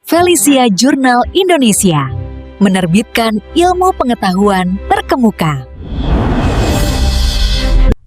Felicia Jurnal Indonesia menerbitkan ilmu pengetahuan terkemuka.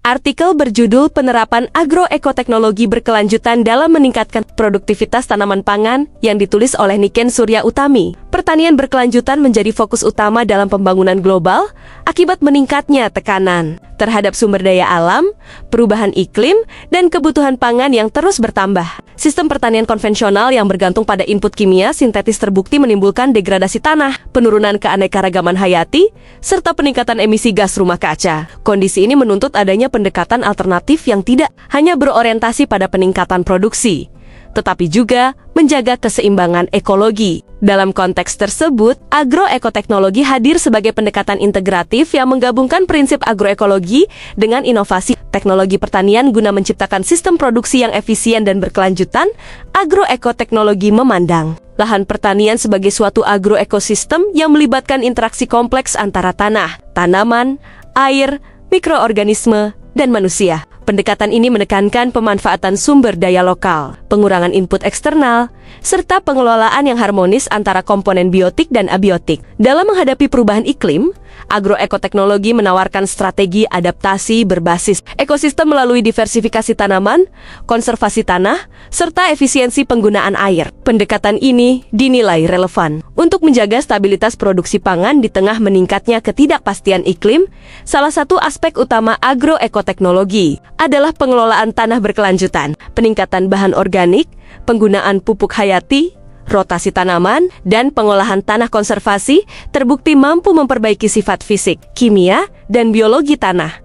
Artikel berjudul Penerapan Agroekoteknologi Berkelanjutan dalam Meningkatkan Produktivitas Tanaman Pangan yang ditulis oleh Niken Surya Utami. Pertanian berkelanjutan menjadi fokus utama dalam pembangunan global akibat meningkatnya tekanan terhadap sumber daya alam, perubahan iklim, dan kebutuhan pangan yang terus bertambah. Sistem pertanian konvensional yang bergantung pada input kimia sintetis terbukti menimbulkan degradasi tanah, penurunan keanekaragaman hayati, serta peningkatan emisi gas rumah kaca. Kondisi ini menuntut adanya pendekatan alternatif yang tidak hanya berorientasi pada peningkatan produksi, tetapi juga menjaga keseimbangan ekologi. Dalam konteks tersebut, agroekoteknologi hadir sebagai pendekatan integratif yang menggabungkan prinsip agroekologi dengan inovasi teknologi pertanian guna menciptakan sistem produksi yang efisien dan berkelanjutan. Agroekoteknologi memandang lahan pertanian sebagai suatu agroekosistem yang melibatkan interaksi kompleks antara tanah, tanaman, air, mikroorganisme, dan manusia. Pendekatan ini menekankan pemanfaatan sumber daya lokal, pengurangan input eksternal, serta pengelolaan yang harmonis antara komponen biotik dan abiotik. Dalam menghadapi perubahan iklim, agroekoteknologi menawarkan strategi adaptasi berbasis ekosistem melalui diversifikasi tanaman, konservasi tanah, serta efisiensi penggunaan air. Pendekatan ini dinilai relevan untuk menjaga stabilitas produksi pangan di tengah meningkatnya ketidakpastian iklim. Salah satu aspek utama agroekoteknologi adalah pengelolaan tanah berkelanjutan, peningkatan bahan organik, penggunaan pupuk hayati, rotasi tanaman, dan pengolahan tanah konservasi terbukti mampu memperbaiki sifat fisik, kimia, dan biologi tanah.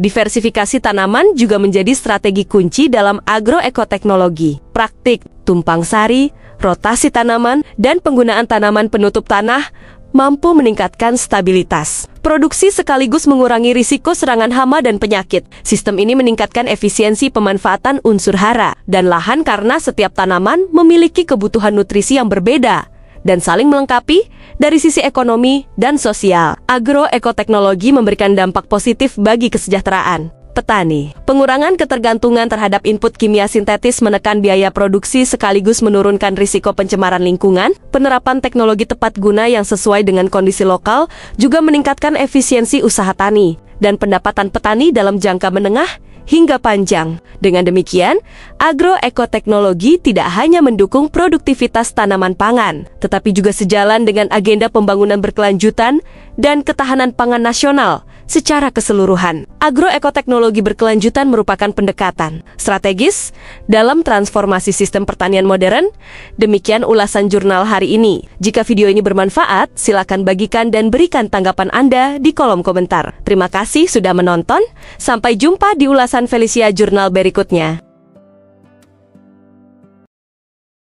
Diversifikasi tanaman juga menjadi strategi kunci dalam agroekoteknologi. Praktik tumpang sari, rotasi tanaman, dan penggunaan tanaman penutup tanah mampu meningkatkan stabilitas produksi sekaligus mengurangi risiko serangan hama dan penyakit. Sistem ini meningkatkan efisiensi pemanfaatan unsur hara dan lahan karena setiap tanaman memiliki kebutuhan nutrisi yang berbeda dan saling melengkapi dari sisi ekonomi dan sosial. Agroekoteknologi memberikan dampak positif bagi kesejahteraan petani. Pengurangan ketergantungan terhadap input kimia sintetis menekan biaya produksi sekaligus menurunkan risiko pencemaran lingkungan. Penerapan teknologi tepat guna yang sesuai dengan kondisi lokal juga meningkatkan efisiensi usaha tani dan pendapatan petani dalam jangka menengah hingga panjang. Dengan demikian, agroekoteknologi tidak hanya mendukung produktivitas tanaman pangan, tetapi juga sejalan dengan agenda pembangunan berkelanjutan dan ketahanan pangan nasional secara keseluruhan. Agroekoteknologi berkelanjutan merupakan pendekatan strategis dalam transformasi sistem pertanian modern. Demikian ulasan jurnal hari ini. Jika video ini bermanfaat, silakan bagikan dan berikan tanggapan Anda di kolom komentar. Terima kasih sudah menonton. Sampai jumpa di ulasan Felicia Jurnal berikutnya.